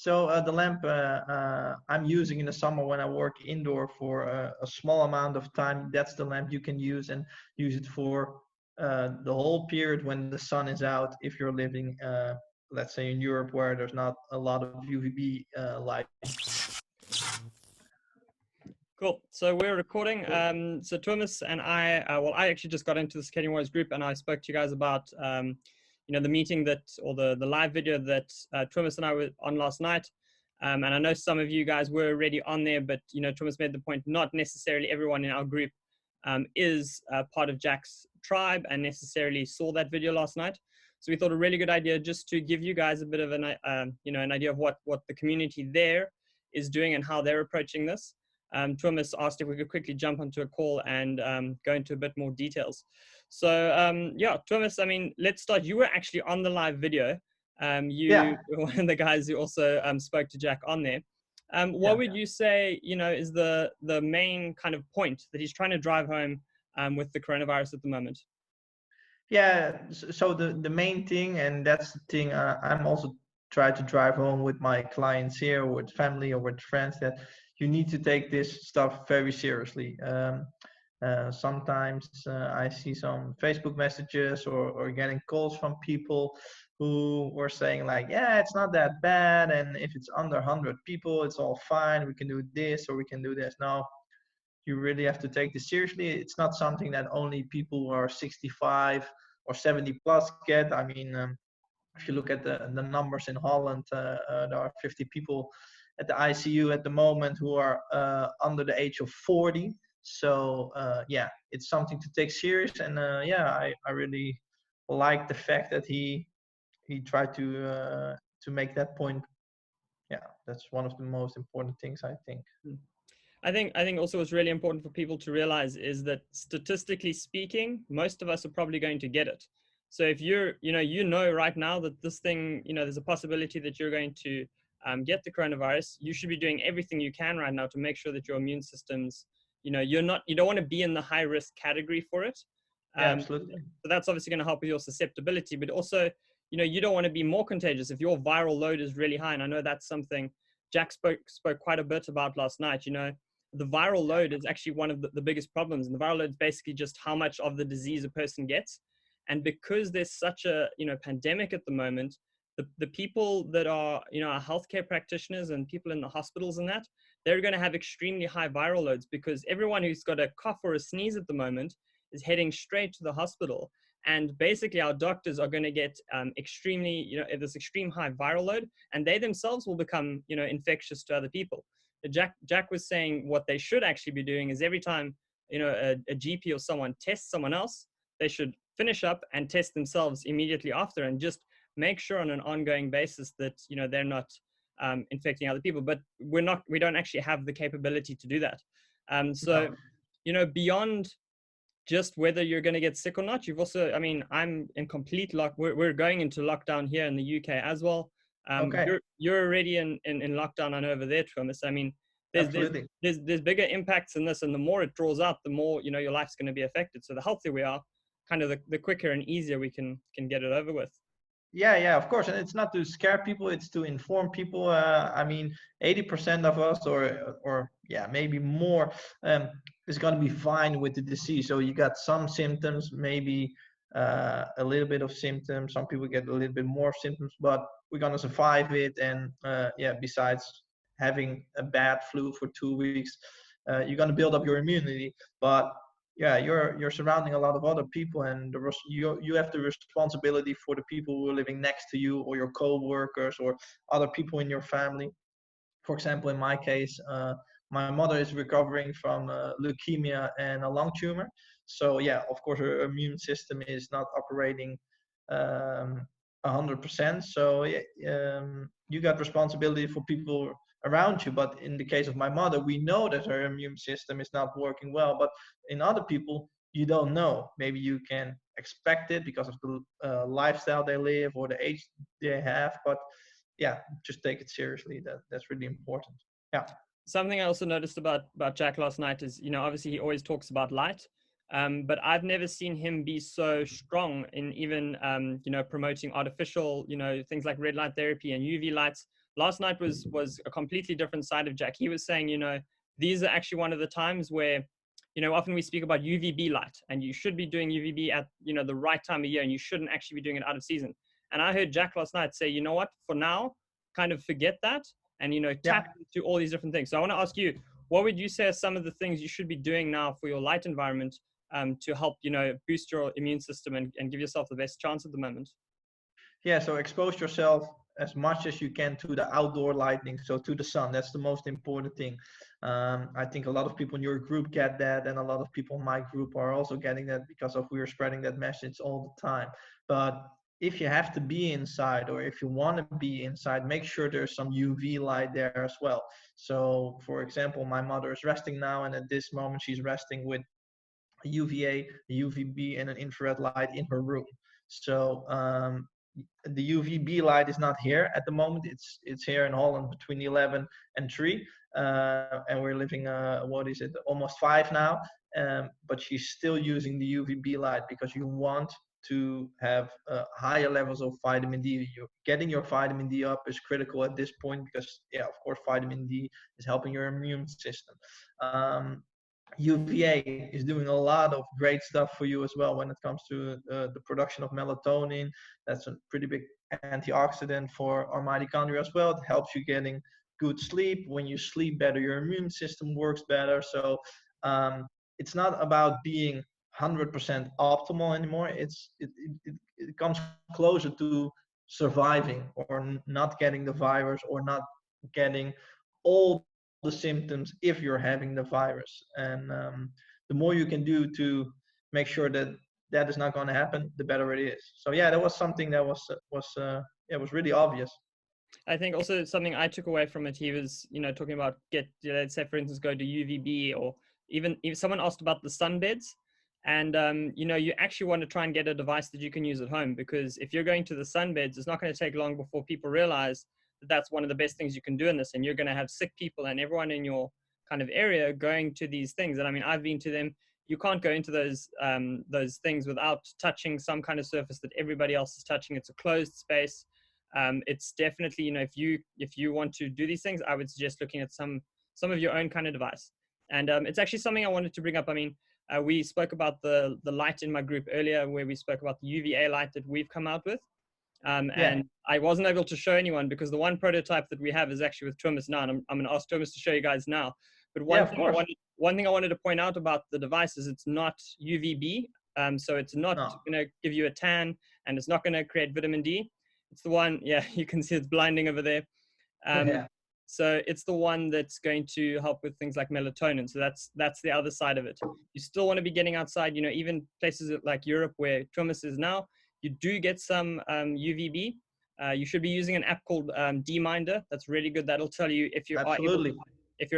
So the lamp I'm using in the summer when I work indoor for a small amount of time. That's the lamp you can use, and use it for the whole period when the sun is out. If you're living, let's say in Europe where there's not a lot of UVB light. Cool. So we're recording. So Thomas and I, well, I actually just got into the Skating Warriors group, and I spoke to you guys about, the meeting that, or the live video that Thomas and I were on last night. And I know some of you guys were already on there, but, Thomas made the point, not necessarily everyone in our group is part of Jack's tribe and necessarily saw that video last night. So we thought a really good idea just to give you guys a bit of an, an idea of what the community there is doing and how they're approaching this. Thomas asked if we could quickly jump onto a call and go into a bit more details. So yeah, Thomas, I mean, let's start. You were actually on the live video. You were one of the guys who also spoke to Jack on there. What would you say, is the main kind of point that he's trying to drive home with the coronavirus at the moment? Yeah, so the main thing, and that's the thing I'm also trying to drive home with my clients here, or with family or with friends, that you need to take this stuff very seriously. Sometimes I see some Facebook messages or getting calls from people who were saying like, yeah, it's not that bad, and if it's under 100 people, it's all fine. We can do this or we can do this. No, you really have to take this seriously. It's not something that only people who are 65 or 70 plus get. I mean, if you look at the numbers in Holland, there are 50 people at the ICU at the moment who are under the age of 40. So yeah, it's something to take serious. And yeah, I really like the fact that he tried to make that point. Yeah, that's one of the most important things, I think. I think also what's really important for people to realize is that statistically speaking, most of us are probably going to get it. So if you're, right now that this thing, there's a possibility that you're going to get the coronavirus, you should be doing everything you can right now to make sure that your immune system's, you don't want to be in the high risk category for it. Yeah, absolutely. So that's obviously going to help with your susceptibility, but also, you don't want to be more contagious if your viral load is really high. And I know that's something Jack spoke quite a bit about last night. The viral load is actually one of the biggest problems. And the viral load is basically just how much of the disease a person gets. And because there's such a, pandemic at the moment, the people that are, our healthcare practitioners and people in the hospitals and that, they're going to have extremely high viral loads because everyone who's got a cough or a sneeze at the moment is heading straight to the hospital. And basically our doctors are going to get extremely, this extreme high viral load, and they themselves will become, infectious to other people. Jack was saying what they should actually be doing is every time, a GP or someone tests someone else, they should finish up and test themselves immediately after, and just make sure on an ongoing basis that, they're not infecting other people. But we don't actually have the capability to do that. So, beyond just whether you're going to get sick or not, you've also, I mean, I'm in complete we're going into lockdown here in the UK as well. Okay. You're already in lockdown, I know, over there, Thomas. I mean, there's bigger impacts in this, and the more it draws out, the more, your life's going to be affected. So the healthier we are, kind of the quicker and easier we can get it over with. Yeah, of course. And it's not to scare people, it's to inform people. I mean, 80% of us, or yeah, maybe more, is going to be fine with the disease. So you got some symptoms, maybe a little bit of symptoms. Some people get a little bit more symptoms, but we're going to survive it. And yeah, besides having a bad flu for 2 weeks, you're going to build up your immunity. But yeah, you're surrounding a lot of other people, and you have the responsibility for the people who are living next to you, or your co-workers, or other people in your family. For example, in my case, my mother is recovering from leukemia and a lung tumor. So yeah, of course, her immune system is not operating 100%. So you got responsibility for people around you. But in the case of my mother, we know that her immune system is not working well. But in other people, you don't know. Maybe you can expect it because of the lifestyle they live or the age they have. But yeah, just take it seriously. That's really important. Yeah. Something I also noticed about Jack last night is, obviously he always talks about light. But I've never seen him be so strong in even, promoting artificial, things like red light therapy and UV lights. last night was a completely different side of Jack. He was saying, you know, these are actually one of the times where, you know, often we speak about UVB light, and you should be doing UVB at, you know, the right time of year, and you shouldn't actually be doing it out of season. And I heard Jack last night say, you know what, for now, kind of forget that, and, you know, Yeah. tap into all these different things. So I want to ask you, what would you say are some of the things you should be doing now for your light environment to help, you know, boost your immune system and give yourself the best chance at the moment? Yeah, so expose yourself as much as you can to the outdoor lighting, so to the sun. That's the most important thing. I think a lot of people in your group get that, and a lot of people in my group are also getting that because of we are spreading that message all the time. But if you have to be inside, or if you want to be inside, make sure there's some UV light there as well. So, for example, my mother is resting now, and at this moment she's resting with a UVA, a UVB, and an infrared light in her room. So the UVB light is not here at the moment. It's here in Holland between 11 and 3, and we're living what is it, almost 5 now. But she's still using the UVB light because you want to have higher levels of vitamin D. You're getting your vitamin D up is critical at this point because, yeah, of course, vitamin D is helping your immune system. UVA is doing a lot of great stuff for you as well when it comes to the production of melatonin. That's a pretty big antioxidant for our mitochondria as well. It helps you getting good sleep. When you sleep better, your immune system works better. So it's not about being 100% optimal anymore. It comes closer to surviving or not getting the virus or not getting all the symptoms if you're having the virus. And the more you can do to make sure that that is not going to happen, the better it is. So yeah, that was something that was really obvious. I think also something I took away from it, he was, you know, talking about let's say, for instance, go to UVB, or even if someone asked about the sunbeds. And, you know, you actually want to try and get a device that you can use at home, because if you're going to the sunbeds, it's not going to take long before people realize that that's one of the best things you can do in this. And you're going to have sick people and everyone in your kind of area going to these things. And I mean, I've been to them. You can't go into those things without touching some kind of surface that everybody else is touching. It's a closed space. It's definitely, you know, if you want to do these things, I would suggest looking at some of your own kind of device. And it's actually something I wanted to bring up. I mean, we spoke about the light in my group earlier, where we spoke about the UVA light that we've come out with. And I wasn't able to show anyone because the one prototype that we have is actually with Thomas now, and I'm going to ask Thomas to show you guys now. But one thing I wanted to point out about the device is it's not UVB, so it's not going to give you a tan, and it's not going to create vitamin D. It's the one, yeah, you can see it's blinding over there. So it's the one that's going to help with things like melatonin. So that's the other side of it. You still want to be getting outside, you know, even places like Europe where Thomas is now, you do get some UVB. You should be using an app called D-Minder. That's really good. That'll tell you if you're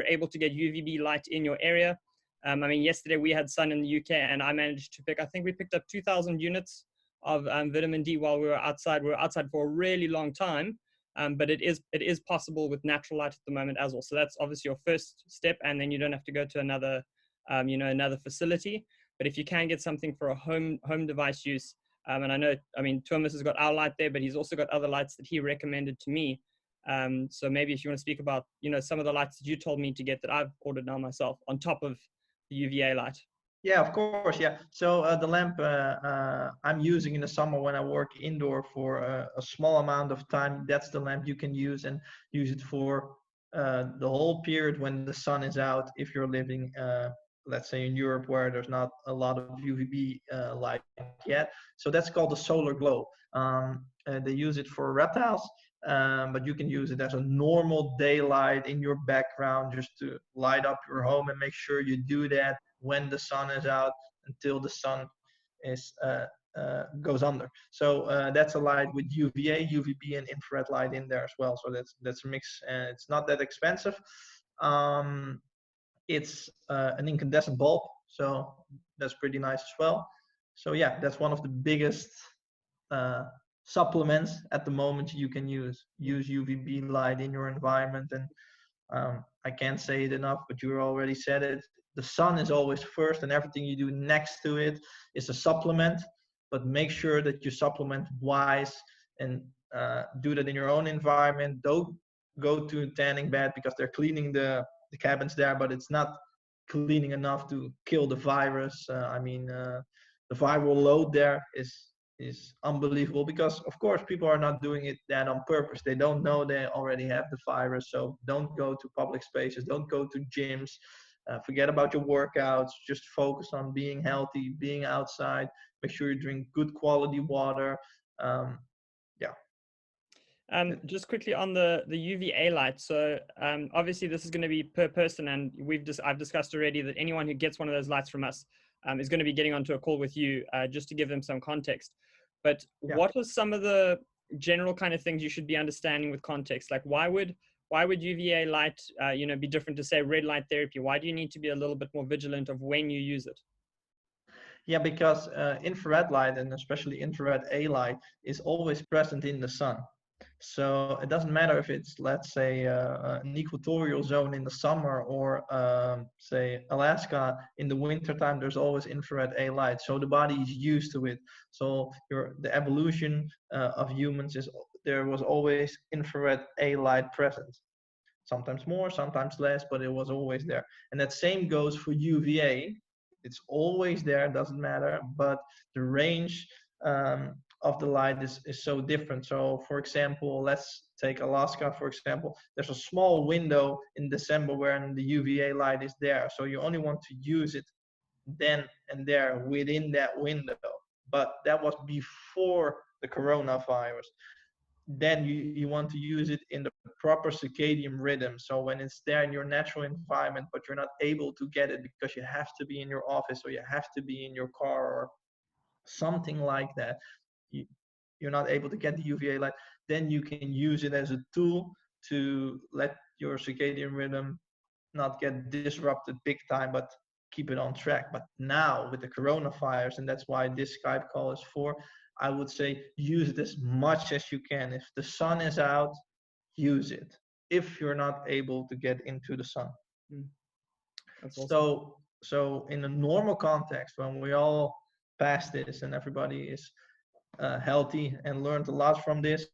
able to get UVB light in your area. I mean, yesterday we had sun in the UK, and I managed to I think we picked up 2,000 units of vitamin D while we were outside. We were outside for a really long time. But it is possible with natural light at the moment as well. So that's obviously your first step, and then you don't have to go to another, another facility. But if you can get something for a home device use, and I know, I mean, Thomas has got our light there, but he's also got other lights that he recommended to me. So maybe if you want to speak about, you know, some of the lights that you told me to get that I've ordered now myself on top of the UVA light. Yeah, of course. Yeah. So the lamp I'm using in the summer when I work indoor for a small amount of time, that's the lamp you can use, and use it for the whole period when the sun is out. If you're living, let's say in Europe where there's not a lot of UVB light yet. So that's called the solar glow. They use it for reptiles. But you can use it as a normal daylight in your background just to light up your home, and make sure you do that when the sun is out until the sun is goes under. So that's a light with UVA, UVB, and infrared light in there as well. So that's a mix, and it's not that expensive. It's an incandescent bulb, so that's pretty nice as well. So yeah, that's one of the biggest supplements at the moment you can use UVB light in your environment. And I can't say it enough, but you already said it. The sun is always first, and everything you do next to it is a supplement. But make sure that you supplement wise, and do that in your own environment. go to a tanning bed because they're cleaning the cabins there, but it's not cleaning enough to kill the virus. The viral load there is unbelievable because of course people are not doing it that on purpose. They don't know they already have the virus. So don't go to public spaces, don't go to gyms, forget about your workouts, just focus on being healthy, being outside, make sure you drink good quality water. um, yeah. Just quickly on the UVA light. So obviously this is going to be per person, and I've discussed already that anyone who gets one of those lights from us is going to be getting onto a call with you just to give them some context. But Yeah. what are some of the general kind of things you should be understanding with context? Like why would UVA light be different to say red light therapy? Why do you need to be a little bit more vigilant of when you use it? Yeah, because infrared light, and especially infrared A light, is always present in the sun. So it doesn't matter if it's, let's say, an equatorial zone in the summer, or say Alaska in the wintertime. There's always infrared A light. So the body is used to it. So the evolution of humans is, there was always infrared A light present. Sometimes more, sometimes less, but it was always there. And that same goes for UVA. It's always there, doesn't matter, but the range of the light is so different. So for example, let's take Alaska, for example. There's a small window in December where the UVA light is there. So you only want to use it then and there within that window. But that was before the coronavirus. Then you want to use it in the proper circadian rhythm. So when it's there in your natural environment, but you're not able to get it because you have to be in your office, or you have to be in your car, or something like that, you, you're not able to get the UVA light, then you can use it as a tool to let your circadian rhythm not get disrupted big time, but keep it on track. But now with the coronavirus, and that's why this Skype call is for, I would say use it as much as you can. If the sun is out, use it. If you're not able to get into the sun. That's awesome. So in a normal context, when we all pass this and everybody is healthy and learned a lot from this,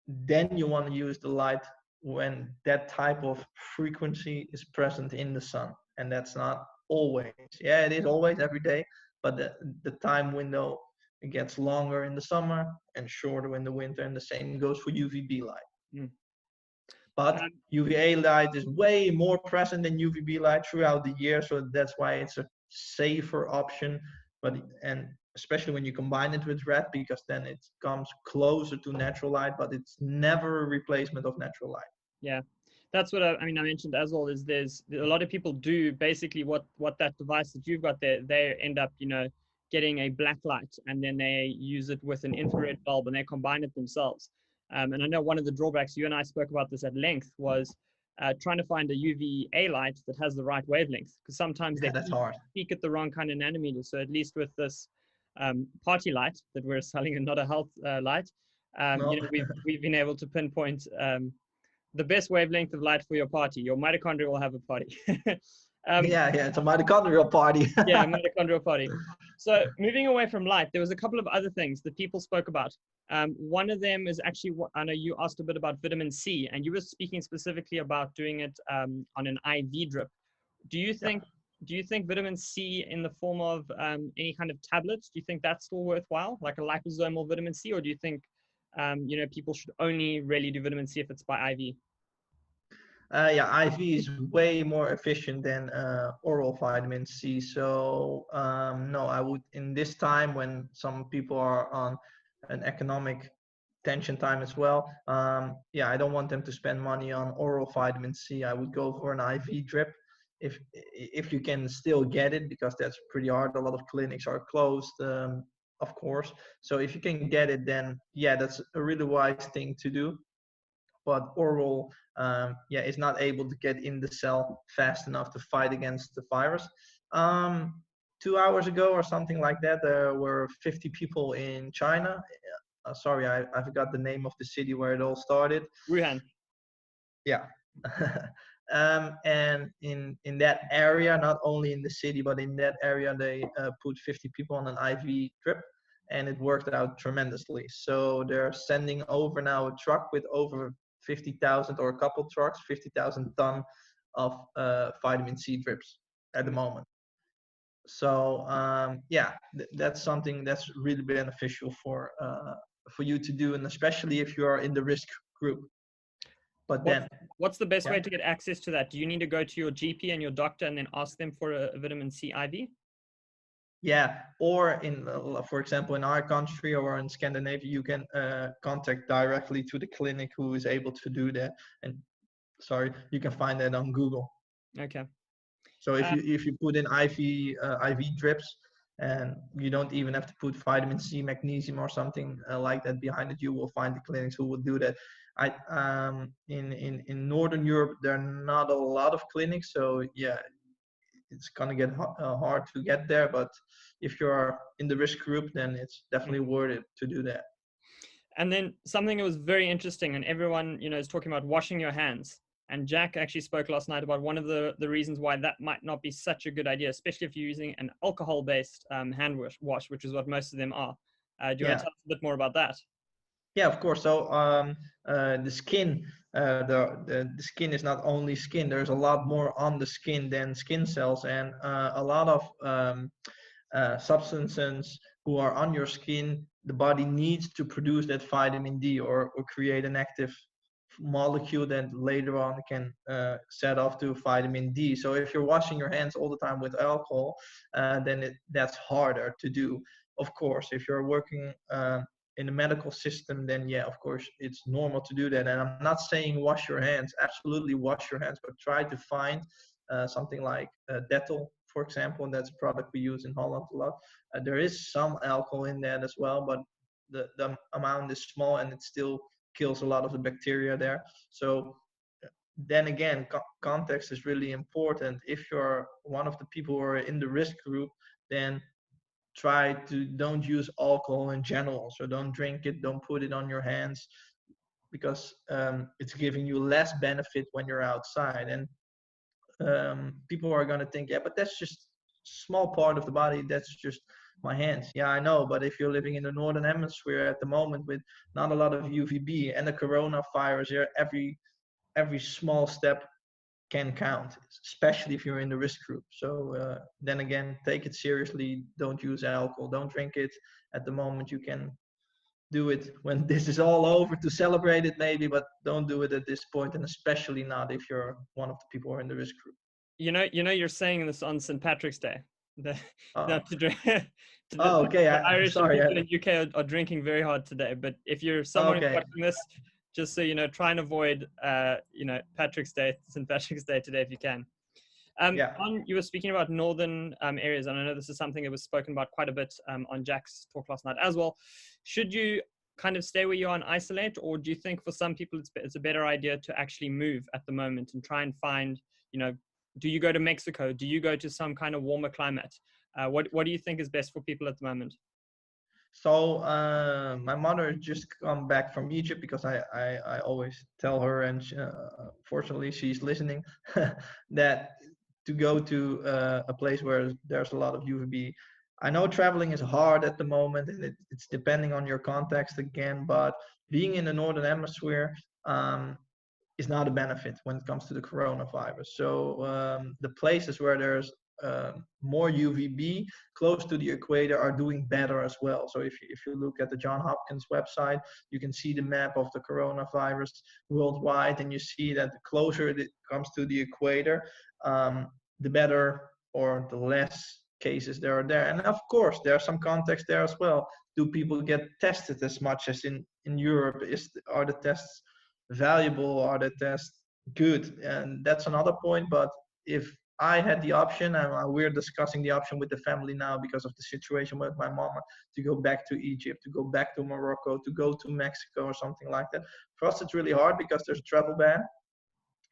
then you want to use the light when that type of frequency is present in the sun. And that's not always. Yeah, it is always every day, but the time window, it gets longer in the summer and shorter in the winter, and the same goes for UVB light. But UVA light is way more present than UVB light throughout the year, so that's why it's a safer option. And especially when you combine it with red, because then it comes closer to natural light, but it's never a replacement of natural light. Yeah, that's what I mentioned as well. Is there's a lot of people do basically what that device that you've got there. They end up getting a black light, and then they use it with an infrared bulb, and they combine it themselves. And I know one of the drawbacks, you and I spoke about this at length, was trying to find a UVA light that has the right wavelength, because sometimes they peak at the wrong kind of nanometer. So at least with this party light that we're selling, and not a health light, we've been able to pinpoint the best wavelength of light for your party. Your mitochondria will have a party. It's a mitochondrial party. Yeah, mitochondrial party. So moving away from light, there was a couple of other things that people spoke about. One of them is actually, I know you asked a bit about vitamin C, and you were speaking specifically about doing it on an IV drip. Do you think vitamin C in the form of any kind of tablets, do you think that's still worthwhile, like a liposomal vitamin C, or do you think people should only really do vitamin C if it's by IV? IV is way more efficient than oral vitamin C. So no, I would, in this time when some people are on an economic tension time as well, I don't want them to spend money on oral vitamin C. I would go for an IV drip if you can still get it, because that's pretty hard. A lot of clinics are closed, of course. So if you can get it, then that's a really wise thing to do. But oral is not able to get in the cell fast enough to fight against the virus. 2 hours ago or something like that, there were 50 people in China. Sorry, I forgot the name of the city where it all started. Wuhan. Yeah. And in that area, not only in the city, but in that area, they put 50 people on an IV drip, and it worked out tremendously. So they're sending over now a truck with over 50,000 or a couple trucks, 50,000 ton of vitamin C drips at the moment. So yeah, that's something that's really beneficial for you to do, and especially if you are in the risk group. But then, What's the best yeah, way to get access to that? Do you need to go to your GP and your doctor and then ask them for a vitamin C IV? yeah, or in for example in our country or in Scandinavia, you can contact directly to the clinic who is able to do that. And sorry, you can find that on Google. Okay. So if you put in IV drips, and you don't even have to put vitamin C, magnesium, or something like that behind it, you will find the clinics who will do that. In Northern Europe, there are not a lot of clinics, so yeah, it's gonna get hard to get there. But if you're in the risk group, then it's definitely worth it to do that. And then something that was very interesting, and everyone, you know, is talking about washing your hands. And Jack actually spoke last night about one of the reasons why that might not be such a good idea, especially if you're using an alcohol-based hand wash, which is what most of them are. Do you want to Yeah. tell us a bit more about that? Yeah, of course. So the skin, the skin is not only skin. There's a lot more on the skin than skin cells, and a lot of substances who are on your skin. The body needs to produce that vitamin D, or create an active molecule that later on can set off to vitamin D. So if you're washing your hands all the time with alcohol, then that's harder to do. Of course, if you're working in the medical system, then yeah, of course, it's normal to do that. And I'm not saying wash your hands, absolutely wash your hands, but try to find something like Dettol, for example, and that's a product we use in Holland a lot. There is some alcohol in that as well, but the amount is small, and it still kills a lot of the bacteria there. So then again, context is really important. If you're one of the people who are in the risk group, then try to don't use alcohol in general. So don't drink it, don't put it on your hands, because it's giving you less benefit when you're outside. And people are going to think, yeah, but that's just small part of the body, that's just my hands. Yeah, I know, but if you're living in the northern hemisphere at the moment with not a lot of UVB and the coronavirus here, every small step can count, especially if you're in the risk group. So then again, take it seriously. Don't use alcohol, don't drink it at the moment. You can do it when this is all over to celebrate it maybe, but don't do it at this point, and especially not if you're one of the people who are in the risk group. You're saying this on St. Patrick's Day. Oh, Not to drink. okay. The Irish and Sorry. people in UK are drinking very hard today. But if you're someone Okay. watching this, just so you know, try and avoid, Patrick's Day, St. Patrick's Day today if you can. Yeah. You were speaking about northern areas, and I know this is something that was spoken about quite a bit on Jack's talk last night as well. Should you kind of stay where you are and isolate, or do you think for some people it's a better idea to actually move at the moment and try and find, do you go to Mexico? Do you go to some kind of warmer climate? What do you think is best for people at the moment? So my mother just come back from Egypt, because I always tell her, and fortunately she's listening, that to go to a place where there's a lot of UVB. I know traveling is hard at the moment, and it's depending on your context again, but being in the northern hemisphere is not a benefit when it comes to the coronavirus. So the places where there's more UVB close to the equator are doing better as well. So if you look at the John Hopkins website, you can see the map of the coronavirus worldwide, and you see that the closer it comes to the equator, the better or the less cases there are there. And of course, there's some context there as well. Do people get tested as much as in Europe? Are the tests valuable? Are the tests good? And that's another point. But if I had the option, and we're discussing the option with the family now because of the situation with my mama, to go back to Egypt, to go back to Morocco, to go to Mexico or something like that. For us, it's really hard because there's a travel ban.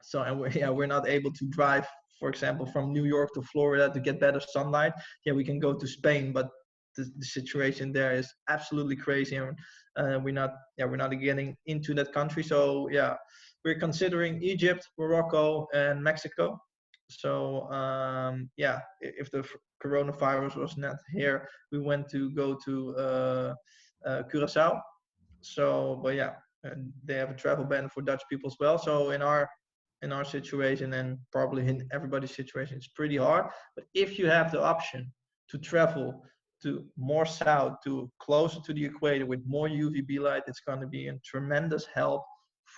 So, and we're not able to drive, for example, from New York to Florida to get better sunlight. Yeah, we can go to Spain, but the situation there is absolutely crazy, and we're not getting into that country. So yeah, we're considering Egypt, Morocco, and Mexico. So yeah, if the coronavirus was not here, we went to go to Curacao. So, but yeah, they have a travel ban for Dutch people as well. So in our situation, and probably in everybody's situation, it's pretty hard. But if you have the option to travel to more south, to closer to the equator with more UVB light, it's going to be a tremendous help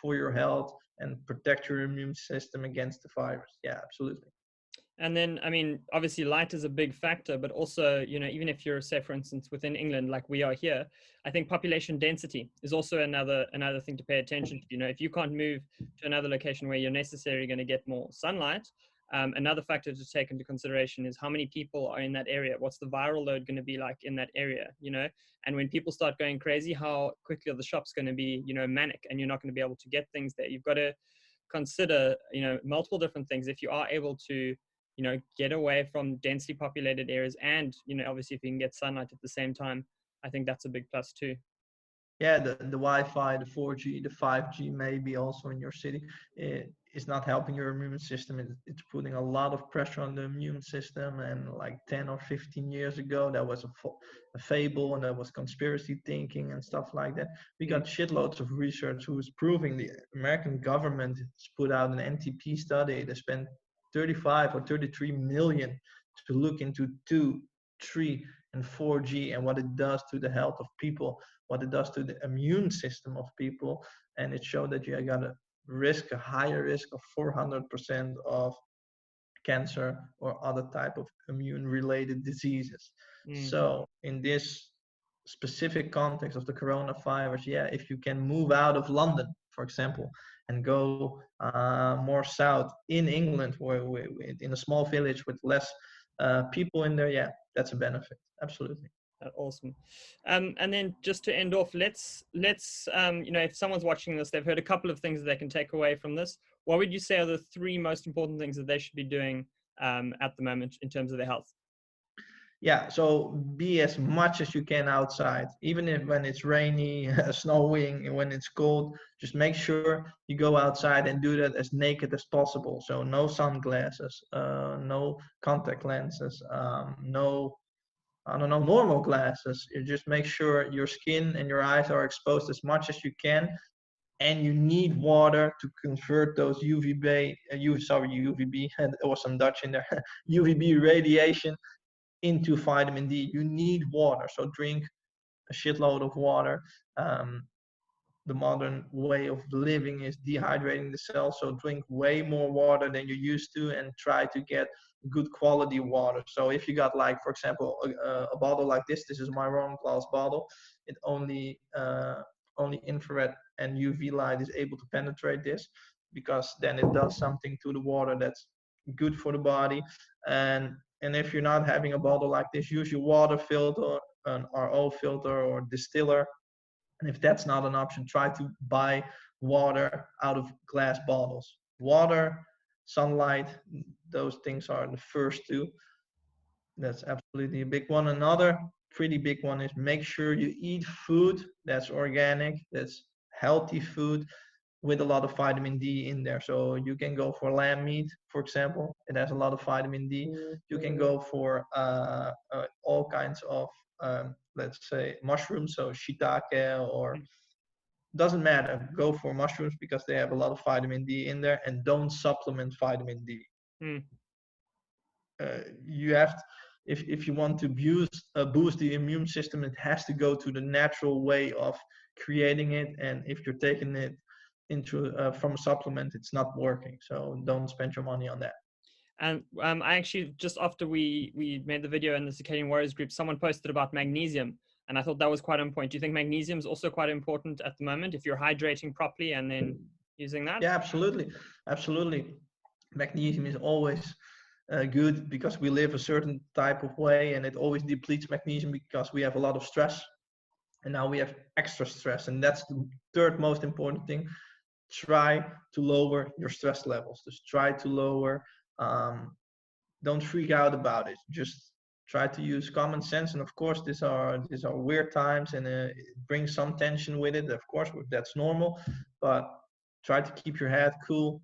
for your health and protect your immune system against the virus. Yeah, absolutely. And then, I mean, obviously light is a big factor, but also, even if you're, say, for instance, within England, like we are here, I think population density is also another thing to pay attention to. If you can't move to another location where you're necessarily going to get more sunlight, another factor to take into consideration is how many people are in that area. What's the viral load going to be like in that area, And when people start going crazy, how quickly are the shops going to be, manic, and you're not going to be able to get things there. You've got to consider, multiple different things. If you are able to, get away from densely populated areas, and, obviously if you can get sunlight at the same time, I think that's a big plus too. Yeah, the Wi-Fi, the 4G, the 5G, maybe also in your city, is not helping your immune system. It's putting a lot of pressure on the immune system. And like 10 or 15 years ago, that was a fable, and that was conspiracy thinking and stuff like that. We got shitloads of research who's proving. The American government has put out an NTP study. They spent 35 or 33 million to look into 2, 3, and 4G and what it does to the health of people, what it does to the immune system of people. And it showed that you got a higher risk of 400% of cancer or other type of immune related diseases. So in this specific context of the coronavirus, yeah, if you can move out of London, for example, and go more south in England, where in a small village with less people in there, yeah, that's a benefit. Absolutely. Awesome. And then just to end off, let's if someone's watching this, they've heard a couple of things that they can take away from this. What would you say are the 3 most important things that they should be doing at the moment in terms of their health? Yeah, so be as much as you can outside, even if when it's rainy, snowing, and when it's cold. Just make sure you go outside and do that as naked as possible. So no sunglasses, no contact lenses, no, I don't know, normal glasses. You just make sure your skin and your eyes are exposed as much as you can. And you need water to convert those UVB, there was some Dutch in there, UVB radiation into vitamin D. You need water, so drink a shitload of water. The modern way of living is dehydrating the cells, so drink way more water than you used to, and try to get good quality water. So if you got, like, for example, a bottle like this is my wrong glass bottle. It only infrared and UV light is able to penetrate this, because then it does something to the water that's good for the body. And if you're not having a bottle like this, use your water filter, an RO filter or distiller. And if that's not an option, try to buy water out of glass bottles. Water, sunlight, those things are the first 2. That's absolutely a big one. Another pretty big one is make sure you eat food that's organic, that's healthy food with a lot of vitamin D in there. So you can go for lamb meat, for example. It has a lot of vitamin D. You can go for all kinds of, let's say, mushrooms, so shiitake, or doesn't matter. Go for mushrooms because they have a lot of vitamin D in there, and don't supplement vitamin D. You have to, if you want to boost the immune system, it has to go to the natural way of creating it. And if you're taking it into from a supplement, it's not working. So don't spend your money on that. And I actually, just after we made the video in the Circadian Warriors group, someone posted about magnesium, and I thought that was quite on point. Do you think magnesium is also quite important at the moment if you're hydrating properly and then using that? Yeah, absolutely. Magnesium is always good, because we live a certain type of way, and it always depletes magnesium because we have a lot of stress, and now we have extra stress. And that's the 3rd most important thing. Try to lower your stress levels. Just try to lower, don't freak out about it. Just try to use common sense. And of course, these are weird times, and it brings some tension with it. Of course, that's normal, but try to keep your head cool.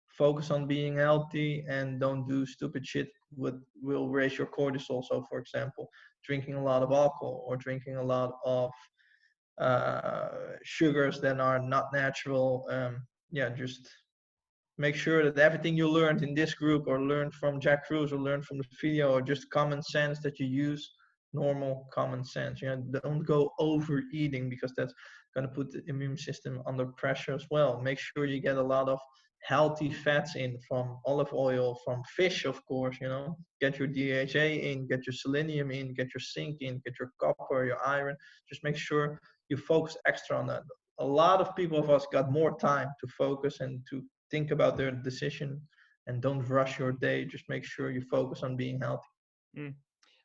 Focus on being healthy, and don't do stupid shit what will raise your cortisol. So, for example, drinking a lot of alcohol, or drinking a lot of sugars that are not natural. Yeah, just make sure that everything you learned in this group or learned from Jack Cruz or learned from the video or just common sense that you use normal common sense. Don't go overeating because that's going to put the immune system under pressure as well. Make sure you get a lot of healthy fats in from olive oil, from fish, of course. Get your DHA in, get your selenium in, get your zinc in, get your copper, your iron. Just make sure you focus extra on that. A lot of people of us got more time to focus and to think about their decision, and don't rush your day. Just make sure you focus on being healthy.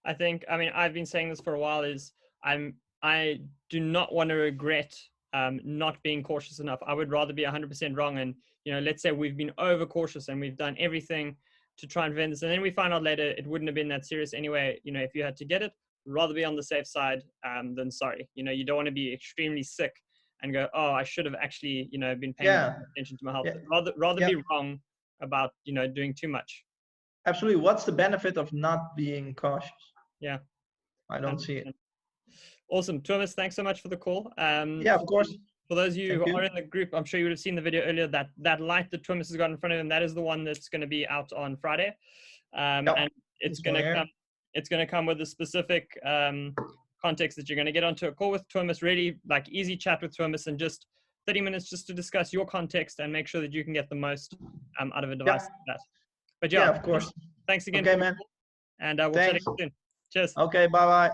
I think, I've been saying this for a while, is I do not want to regret not being cautious enough. I would rather be 100% wrong. And, let's say we've been over cautious and we've done everything to try and prevent this. And then we find out later it wouldn't have been that serious anyway. If you had to get it, rather be on the safe side than sorry. You don't want to be extremely sick and go, oh, I should have actually, been paying attention to my health. Rather be wrong about, doing too much. Absolutely. What's the benefit of not being cautious? Yeah. I don't see it. Awesome. Thomas, thanks so much for the call. Yeah, of course. For those of you who are in the group, I'm sure you would have seen the video earlier, that light that Thomas has got in front of him, that is the one that's going to be out on Friday. And it's going to come with a specific context that you're going to get onto a call with Thomas, really like easy chat with Thomas, and just 30 minutes just to discuss your context and make sure that you can get the most out of a device like that. But yeah, of course. Thanks again. Okay, man. And we'll chat again soon. Cheers. Okay, bye-bye.